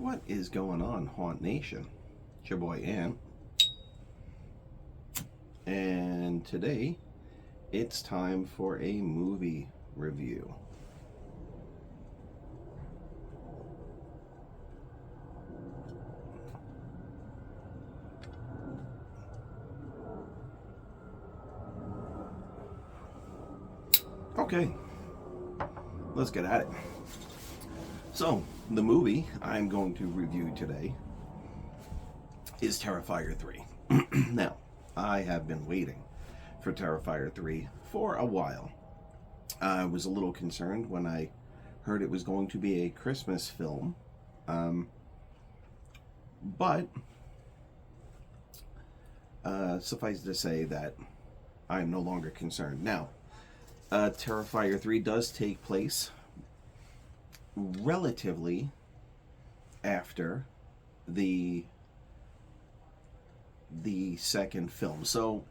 What is going on, Haunt Nation? It's your boy Ant, and today it's time for a movie review. Okay, let's get at it. So, the movie I'm going to review today is Terrifier 3. Now, I have been waiting for Terrifier 3 for a while. I was a little concerned when I heard it was going to be a Christmas film, but suffice to say that I am no longer concerned. Now, Terrifier 3 does take place relatively after the second film. So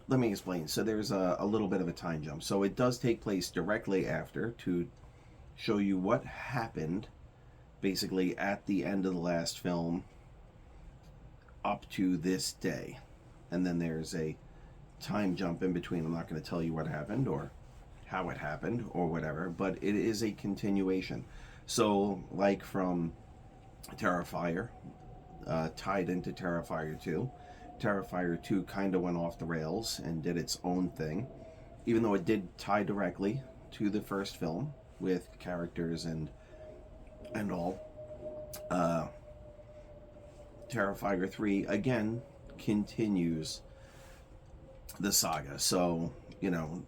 let me explain. So there's a little bit of a time jump. So it does take place directly after, to show you what happened basically at the end of the last film up to this day. And then there's a time jump in between. I'm not going to tell you what happened or how it happened or whatever, but it is a continuation. So like from Terrifier, tied into Terrifier 2. Terrifier 2 kind of went off the rails and did its own thing, even though it did tie directly to the first film with characters and all. Terrifier 3 again continues the saga. So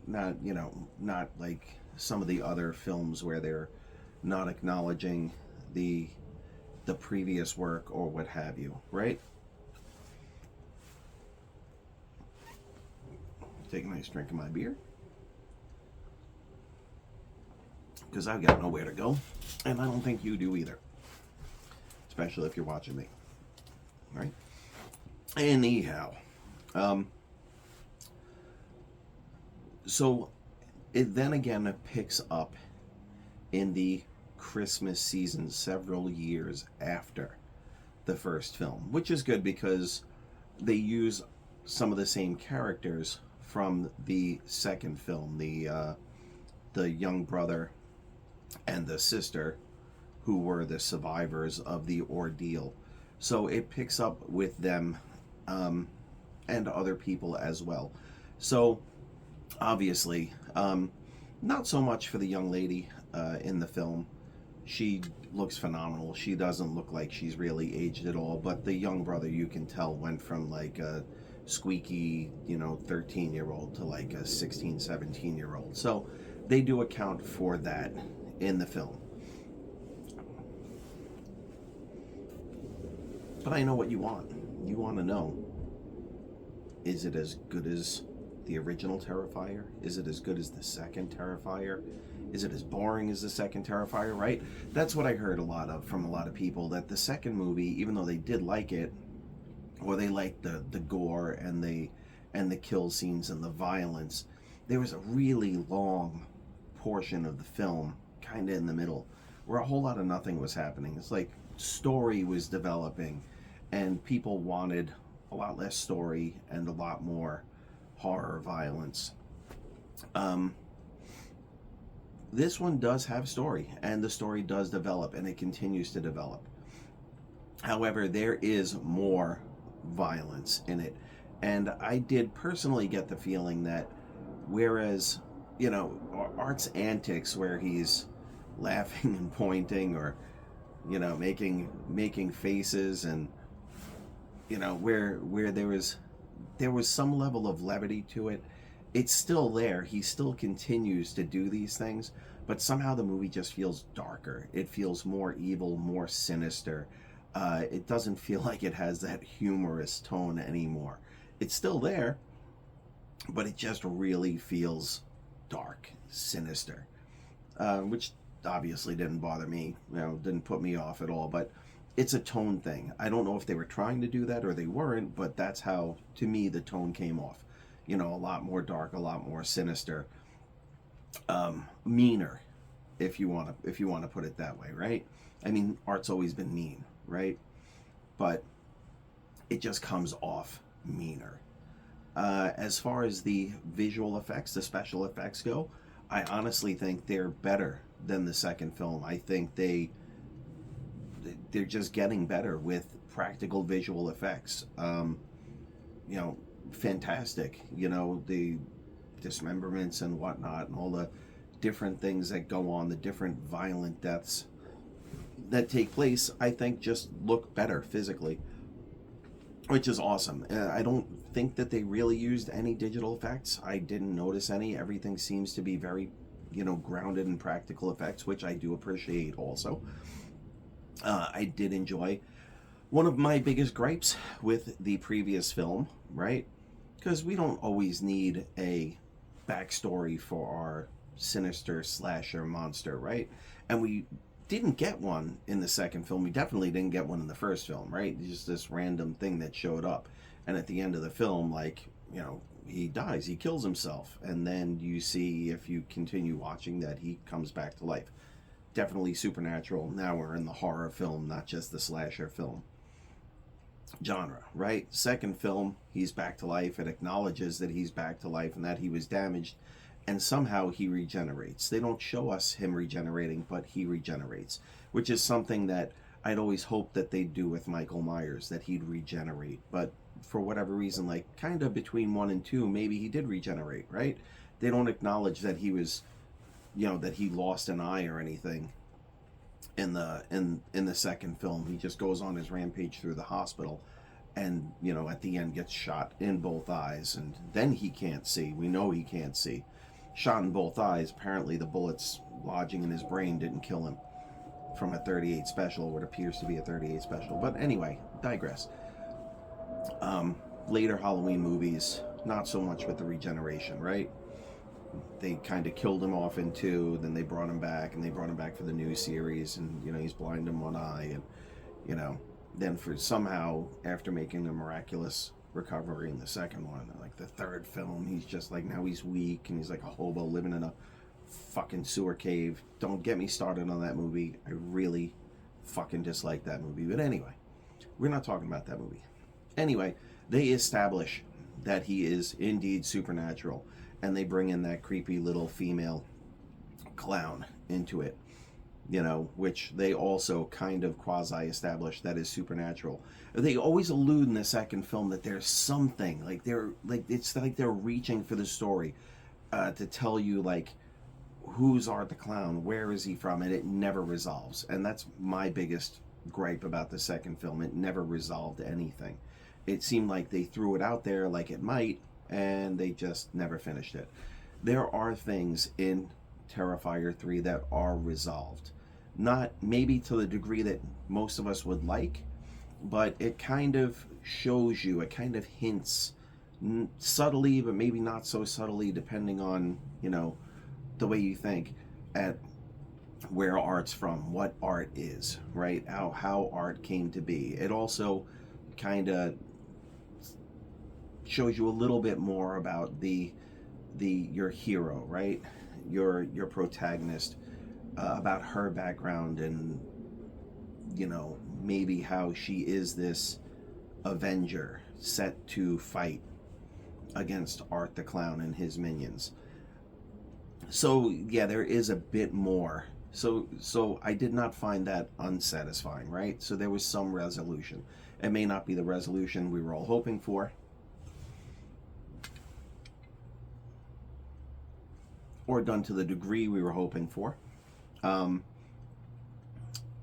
not like some of the other films where they're not acknowledging the previous work or what have you, right? Take a nice drink of my beer, because I've got nowhere to go, and I don't think you do either, especially if you're watching me, right? Anyhow, so it then again picks up in the Christmas season several years after the first film, which is good because they use some of the same characters from the second film, the young brother and the sister who were the survivors of the ordeal. So it picks up with them and other people as well. So obviously, not so much for the young lady in the film. She looks phenomenal. She doesn't look like she's really aged at all. But the young brother, you can tell, went from like a squeaky, 13-year-old to like a 16, 17-year-old. So they do account for that in the film. But I know what you want. You want to know, is it as good as the original Terrifier? Is it as good as the second Terrifier? Is it as boring as the second Terrifier, right? That's what I heard a lot of from a lot of people, that the second movie, even though they did like it, or they liked the gore and the kill scenes and the violence, there was a really long portion of the film, kind of in the middle, where a whole lot of nothing was happening. It's like story was developing, and people wanted a lot less story and a lot more horror violence. This one does have story, and the story does develop, and it continues to develop. However, there is more violence in it, and I did personally get the feeling that whereas Art's antics, where he's laughing and pointing, or making faces, and where there was some level of levity to it, it's still there. He still continues to do these things, but somehow the movie just feels darker. It feels more evil, more sinister. It doesn't feel like it has that humorous tone anymore. It's still there, but it just really feels dark, sinister, which obviously didn't bother me, didn't put me off at all, but it's a tone thing. I don't know if they were trying to do that or they weren't, but that's how, to me, the tone came off. A lot more dark, a lot more sinister, meaner, if you want to put it that way, right? I mean, Art's always been mean, right? But it just comes off meaner. As far as the visual effects, the special effects go, I honestly think they're better than the second film. I think they're just getting better with practical visual effects. You know, fantastic. You know, the dismemberments and whatnot, and all the different things that go on, the different violent deaths that take place, I think just look better physically, which is awesome. I don't think that they really used any digital effects. I didn't notice any. Everything seems to be very, grounded in practical effects, which I do appreciate also. I did enjoy one of my biggest gripes with the previous film, right? Because we don't always need a backstory for our sinister slasher monster, right? And we didn't get one in the second film. We definitely didn't get one in the first film, right? Just this random thing that showed up. And at the end of the film, he dies, he kills himself. And then you see, if you continue watching, that he comes back to life. Definitely supernatural. Now we're in the horror film, not just the slasher film genre, right? Second film, he's back to life. It acknowledges that he's back to life and that he was damaged, and somehow he regenerates. They don't show us him regenerating, but he regenerates, which is something that I'd always hoped that they'd do with Michael Myers, that he'd regenerate. But for whatever reason, kind of between 1 and 2, maybe he did regenerate, right? They don't acknowledge that he was, that he lost an eye or anything in the second film. He just goes on his rampage through the hospital, and at the end gets shot in both eyes, and then he can't see. We know he can't see. Shot in both eyes. Apparently the bullets lodging in his brain didn't kill him, from a 38 special, what appears to be a 38 special. But anyway, digress. Later Halloween movies, not so much with the regeneration, right? They kind of killed him off in 2, then they brought him back, and they brought him back for the new series, and he's blind in one eye, and then for somehow, after making a miraculous recovery in the second one, the third film, he's just now he's weak, and he's like a hobo living in a fucking sewer cave. Don't get me started on that movie. I really fucking dislike that movie. But anyway, we're not talking about that movie. Anyway, they establish that he is indeed supernatural, and they bring in that creepy little female clown into it, which they also kind of quasi-establish that is supernatural. They always allude in the second film that there's something, it's like they're reaching for the story to tell you, who's Art the Clown, where is he from, and it never resolves. And that's my biggest gripe about the second film. It never resolved anything. It seemed like they threw it out there like it might, and they just never finished it. There are things in Terrifier 3 that are resolved. Not maybe to the degree that most of us would like, but it kind of shows you, it kind of hints subtly, but maybe not so subtly, depending on, the way you think, at where Art's from, what Art is, right? How Art came to be. It also kind of shows you a little bit more about your hero, right? Your protagonist, about her background, and maybe how she is this avenger set to fight against Art the Clown and his minions. So yeah, there is a bit more. So I did not find that unsatisfying, right? So there was some resolution. It may not be the resolution we were all hoping for, or done to the degree we were hoping for.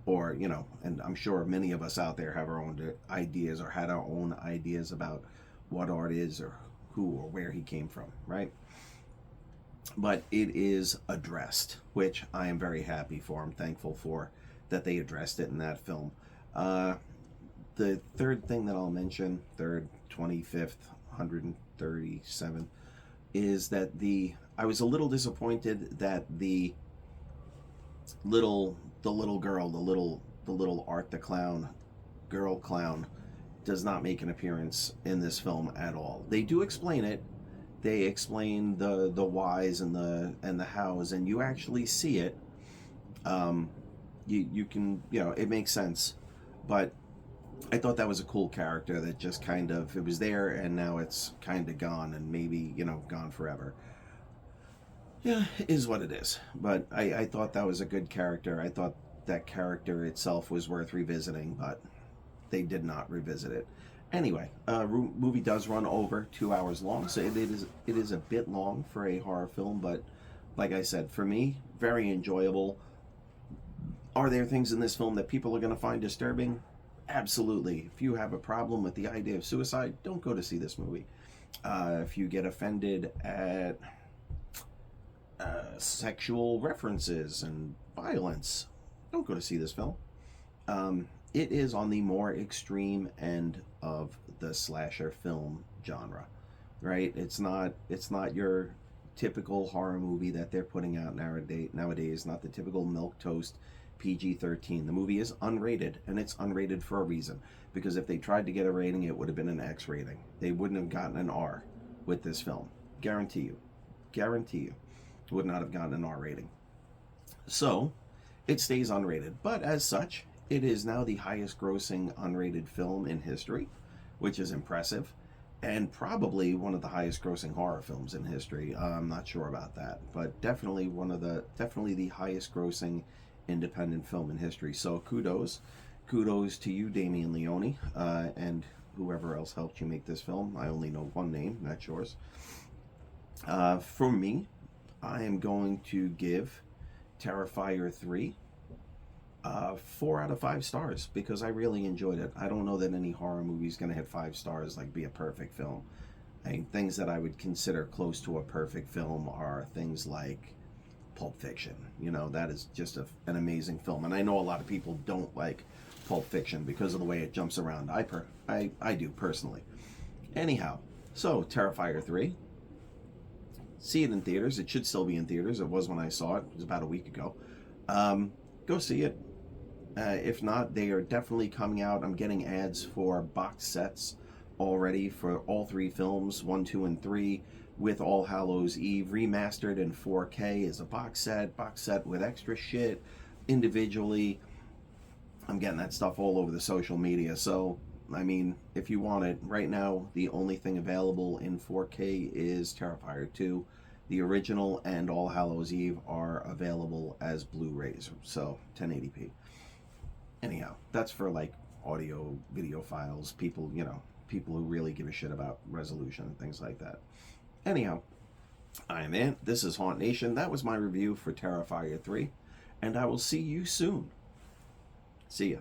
Or, and I'm sure many of us out there have our own ideas, or had our own ideas about what Art is, or who or where he came from, right? But it is addressed, which I am very happy for. I'm thankful for that they addressed it in that film. The third thing that I'll mention, 25th, 137, is that I was a little disappointed that the little girl, the little Art the Clown, girl clown, does not make an appearance in this film at all. They do explain it. They explain the whys and the hows, and you actually see it. You can, it makes sense, but I thought that was a cool character that just kind of, it was there and now it's kind of gone, and maybe, gone forever. Yeah, it is what it is. But I thought that was a good character. I thought that character itself was worth revisiting, but they did not revisit it. Anyway, movie does run over 2 hours long, so it is a bit long for a horror film, but like I said, for me, very enjoyable. Are there things in this film that people are going to find disturbing? Absolutely. If you have a problem with the idea of suicide, don't go to see this movie. If you get offended at sexual references and violence, don't go to see this film. It is on the more extreme end of the slasher film genre, right? It's not your typical horror movie that they're putting out nowadays. Not the typical milk toast PG-13. The movie is unrated, and it's unrated for a reason. Because if they tried to get a rating, it would have been an X rating. They wouldn't have gotten an R with this film. Guarantee you. Guarantee you. Would not have gotten an R rating. So, it stays unrated. But as such, it is now the highest grossing unrated film in history, which is impressive, and probably one of the highest grossing horror films in history. I'm not sure about that, but definitely definitely the highest grossing independent film in history. So kudos to you, Damien Leone, and whoever else helped you make this film. I only know one name, that's yours. For me, I am going to give Terrifier 3 4 out of 5 stars because I really enjoyed it. I don't know that any horror movie is going to hit 5 stars, like be a perfect film. I mean, things that I would consider close to a perfect film are things like Pulp Fiction. That is just an amazing film. And I know a lot of people don't like Pulp Fiction because of the way it jumps around. I do personally. Anyhow, so Terrifier 3. See it in theaters. It should still be in theaters. It was when I saw it. It was about a week ago. Go see it. If not, they are definitely coming out. I'm getting ads for box sets already for all 3 films, 1, 2, and 3, with All Hallows Eve remastered in 4K as a box set with extra shit individually. I'm getting that stuff all over the social media. So, I mean, if you want it, right now, the only thing available in 4K is Terrifier 2. The original and All Hallows Eve are available as Blu-rays, so 1080p. Anyhow, that's for like audio, video files, people who really give a shit about resolution and things like that. Anyhow, I am Ant. This is Haunt Nation. That was my review for Terrifier 3, and I will see you soon. See ya.